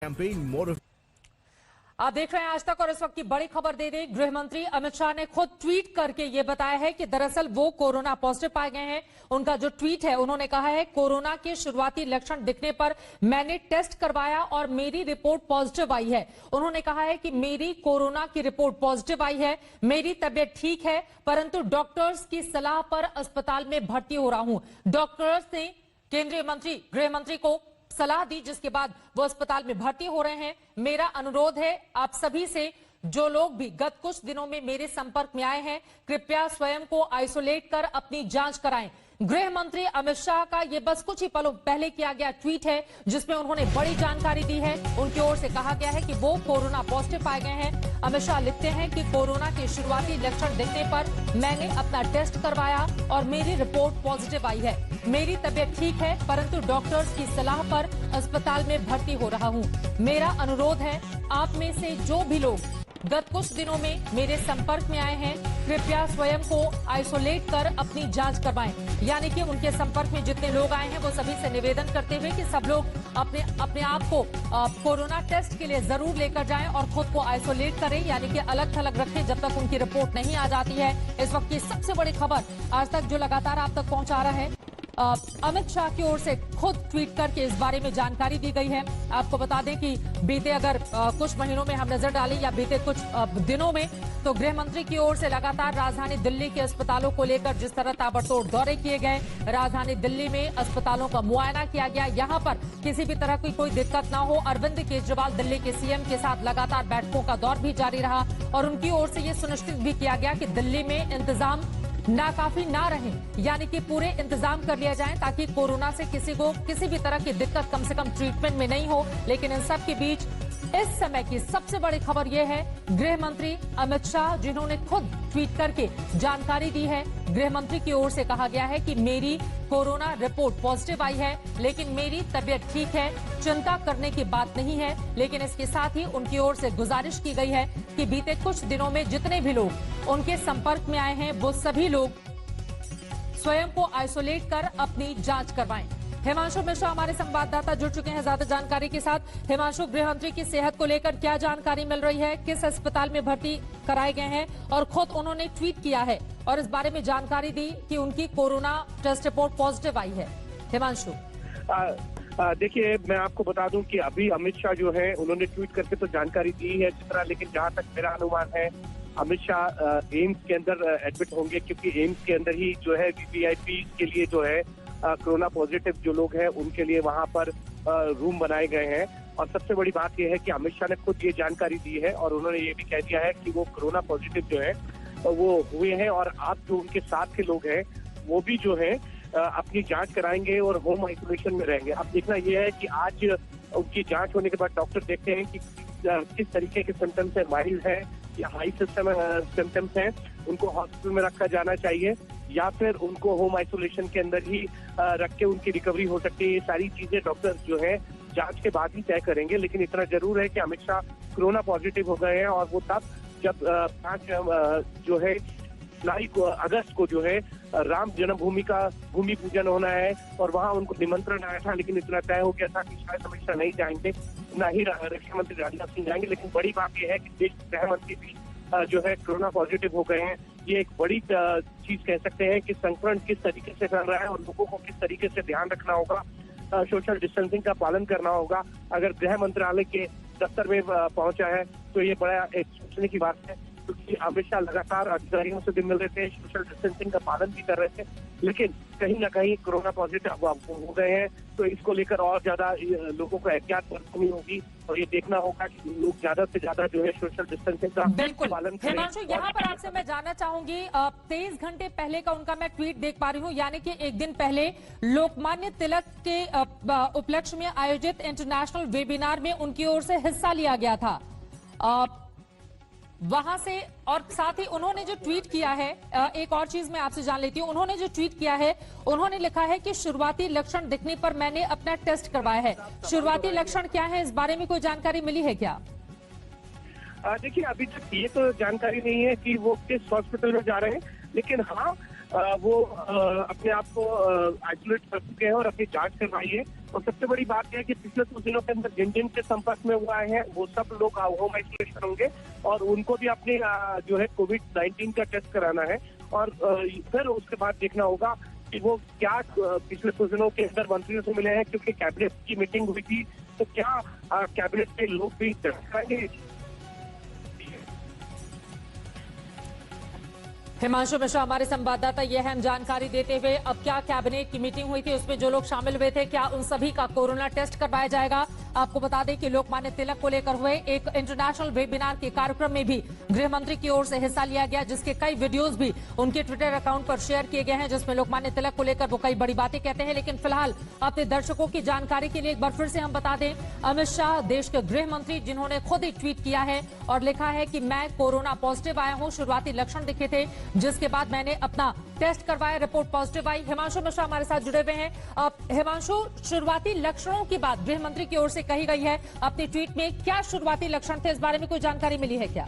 campaign more. आप देख रहे हैं आज तक और इस वक्त की बड़ी खबर दे दें। गृह मंत्री अमित शाह ने खुद ट्वीट करके ये बताया है कि दरअसल वो कोरोना पॉजिटिव पाए गए हैं। उनका जो ट्वीट है, उन्होंने कहा है कोरोना के शुरुआती लक्षण दिखने पर मैंने टेस्ट करवाया और मेरी रिपोर्ट पॉजिटिव आई है। उन्होंने कहा है कि मेरी कोरोना की रिपोर्ट पॉजिटिव आई है, मेरी तबियत ठीक है, परंतु डॉक्टर्स की सलाह पर अस्पताल में भर्ती हो रहा हूं। डॉक्टर्स ने केंद्रीय मंत्री गृह मंत्री को सलाह दी, जिसके बाद वो अस्पताल में भर्ती हो रहे हैं। मेरा अनुरोध है आप सभी से, जो लोग भी गत कुछ दिनों में मेरे संपर्क में आए हैं, कृपया स्वयं को आइसोलेट कर अपनी जांच कराएं। गृह मंत्री अमित शाह का ये बस कुछ ही पलों पहले किया गया ट्वीट है, जिसमें उन्होंने बड़ी जानकारी दी है। उनकी ओर से कहा गया है कि वो कोरोना पॉजिटिव पाए गए हैं। अमित शाह लिखते हैं कि कोरोना के शुरुआती लक्षण दिखने पर मैंने अपना टेस्ट करवाया और मेरी रिपोर्ट पॉजिटिव आई है। मेरी तबियत ठीक है, परंतु डॉक्टर्स की सलाह पर अस्पताल में भर्ती हो रहा हूं। मेरा अनुरोध है आप में से जो भी लोग गत कुछ दिनों में मेरे संपर्क में आए हैं, कृपया स्वयं को आइसोलेट कर अपनी जांच करवाएं। यानी कि उनके संपर्क में जितने लोग आए हैं, वो सभी से निवेदन करते हुए कि सब लोग अपने आप को कोरोना टेस्ट के लिए जरूर लेकर जाएं और खुद को आइसोलेट करें, यानी कि अलग थलग रखें जब तक उनकी रिपोर्ट नहीं आ जाती है। इस वक्त की सबसे बड़ी खबर आज तक जो लगातार आप तक पहुंचा रहा है, अमित शाह की ओर से खुद ट्वीट करके इस बारे में जानकारी दी गई है। आपको बता दें कि बीते अगर कुछ महीनों में हम नजर डालें या बीते कुछ दिनों में, तो गृह मंत्री की ओर से लगातार राजधानी दिल्ली के अस्पतालों को लेकर जिस तरह ताबड़तोड़ दौरे किए गए, राजधानी दिल्ली में अस्पतालों का मुआयना किया गया, यहां पर किसी भी तरह की कोई दिक्कत ना हो। अरविंद केजरीवाल दिल्ली के सीएम के साथ लगातार बैठकों का दौर भी जारी रहा और उनकी ओर से ये सुनिश्चित भी किया गया कि दिल्ली में इंतजाम नाकाफी ना रहे, यानी कि पूरे इंतजाम कर लिया जाए ताकि कोरोना से किसी को किसी भी तरह की दिक्कत कम से कम ट्रीटमेंट में नहीं हो। लेकिन इन सब के बीच इस समय की सबसे बड़ी खबर यह है, गृह मंत्री अमित शाह जिन्होंने खुद ट्वीट करके जानकारी दी है। गृह मंत्री की ओर से कहा गया है कि मेरी कोरोना रिपोर्ट पॉजिटिव आई है, लेकिन मेरी तबियत ठीक है, चिंता करने की बात नहीं है। लेकिन इसके साथ ही उनकी ओर से गुजारिश की गई है कि बीते कुछ दिनों में जितने भी लोग उनके संपर्क में आए हैं, वो सभी लोग स्वयं को आइसोलेट कर अपनी जांच करवाएं। हिमांशु मिश्रा हमारे संवाददाता जुड़ चुके हैं ज्यादा जानकारी के साथ। हिमांशु, गृह मंत्री की सेहत को लेकर क्या जानकारी मिल रही है, किस अस्पताल में भर्ती कराए गए हैं, और खुद उन्होंने ट्वीट किया है और इस बारे में जानकारी दी कि उनकी कोरोना टेस्ट रिपोर्ट पॉजिटिव आई है। हिमांशु, देखिए, मैं आपको बता दूं कि अभी अमित शाह जो है उन्होंने ट्वीट करके तो जानकारी दी है चित्रा, लेकिन जहां तक मेरा अनुमान है अमित शाह एम्स के अंदर एडमिट होंगे, क्योंकि एम्स के अंदर ही जो है वीवीआईपी के लिए जो है कोरोना पॉजिटिव जो लोग हैं उनके लिए वहां पर रूम बनाए गए हैं। और सबसे बड़ी बात यह है कि अमित शाह ने खुद ये जानकारी दी है और उन्होंने ये भी कह दिया है कि वो कोरोना पॉजिटिव जो है वो हुए हैं और आप जो उनके साथ के लोग हैं वो भी जो है अपनी जांच कराएंगे और होम आइसोलेशन में रहेंगे। अब देखना यह है कि आज उनकी जांच होने के बाद डॉक्टर देखते हैं कि किस तरीके के सिम्टम्स है, माइल्ड है या हाई सिम्टम्स हैं, उनको हॉस्पिटल में रखा जाना चाहिए या फिर उनको होम आइसोलेशन के अंदर ही रख के उनकी रिकवरी हो सकती है। ये सारी चीजें डॉक्टर जो है जांच के बाद ही तय करेंगे। लेकिन इतना जरूर है कि अमित शाह कोरोना पॉजिटिव हो गए हैं और वो तब जब 5 जो है जुलाई को अगस्त को जो है राम जन्मभूमि का भूमि पूजन होना है और वहां उनको निमंत्रण आया था, लेकिन इतना तय हो गया था कि शायद अमित शाह नहीं जाएंगे, ना ही रक्षा मंत्री राजनाथ सिंह जाएंगे। लेकिन बड़ी बात यह है कि देश के गृह मंत्री भी जो है कोरोना पॉजिटिव हो गए हैं। ये एक बड़ी चीज कह सकते हैं कि संक्रमण किस तरीके से फैल रहा है और लोगों को किस तरीके से ध्यान रखना होगा, सोशल डिस्टेंसिंग का पालन करना होगा। अगर गृह मंत्रालय के दफ्तर में पहुंचा है तो ये बड़ा एक सोचने की बात है, क्योंकि अमित शाह लगातार अधिकारियों से भी मिल रहे थे, सोशल डिस्टेंसिंग का पालन भी कर रहे थे, लेकिन कहीं ना कहीं कोरोना पॉजिटिव हो गए हैं। तो इसको लेकर और ज्यादा लोगों को एहतियात बरतनी होगी और ये देखना होगा कि लोग ज्यादा से ज्यादा जो है सोशल डिस्टेंसिंग का पालन करें। हिमांशु, यहाँ पर आपसे मैं जानना चाहूंगी, 23 घंटे पहले का उनका मैं ट्वीट देख पा रही हूँ, यानी कि एक दिन पहले लोकमान्य तिलक के उपलक्ष्य में आयोजित इंटरनेशनल वेबिनार में उनकी ओर से हिस्सा लिया गया था वहां से। और साथ ही उन्होंने जो ट्वीट किया है, एक और चीज मैं आपसे जान लेती हूं, उन्होंने जो ट्वीट किया है, उन्होंने लिखा है कि शुरुआती लक्षण दिखने पर मैंने अपना टेस्ट करवाया है। शुरुआती लक्षण क्या है, इस बारे में कोई जानकारी मिली है क्या? देखिए, अभी तक ये तो जानकारी नहीं है कि वो किस हॉस्पिटल में जा रहे हैं, लेकिन हाँ वो अपने आप को आइसोलेट कर चुके हैं और अपनी जांच करवाई है। और सबसे बड़ी बात यह है कि पिछले कुछ दिनों के अंदर जिन जिन के संपर्क में हुआ है वो सब लोग होम आइसोलेशन होंगे और उनको भी अपने जो है कोविड-19 का टेस्ट कराना है और फिर उसके बाद देखना होगा कि वो क्या पिछले कुछ दिनों के अंदर मंत्रियों से मिले हैं, क्योंकि कैबिनेट की मीटिंग हुई थी, तो क्या कैबिनेट के लोग भी टेस्ट कराएंगे। हिमांशु मिश्रा हमारे संवाददाता ये अहम जानकारी देते हुए, अब क्या कैबिनेट की मीटिंग हुई थी, उसमें जो लोग शामिल हुए थे, क्या उन सभी का कोरोना टेस्ट करवाया जाएगा? आपको बता दें कि लोकमान्य तिलक को लेकर हुए एक इंटरनेशनल वेबिनार के कार्यक्रम में भी गृह मंत्री की ओर से हिस्सा लिया गया, जिसके कई वीडियोज भी उनके ट्विटर अकाउंट पर शेयर किए गए हैं, जिसमें लोकमान्य तिलक को लेकर वो कई बड़ी बातें कहते हैं। लेकिन फिलहाल अपने दर्शकों की जानकारी के लिए एक बार फिर से हम बता दें, अमित शाह देश के गृह मंत्री, जिन्होंने खुद ही ट्वीट किया है और लिखा है कि मैं कोरोना पॉजिटिव आया हूं, शुरुआती लक्षण दिखे थे, जिसके बाद मैंने अपना टेस्ट करवाया, रिपोर्ट पॉजिटिव आई। हिमांशु मिश्रा हमारे साथ जुड़े हुए हैं। हिमांशु, शुरुआती लक्षणों की बात गृह मंत्री की ओर से कही गई है अपने ट्वीट में, क्या शुरुआती लक्षण थे, इस बारे में कोई जानकारी मिली है क्या?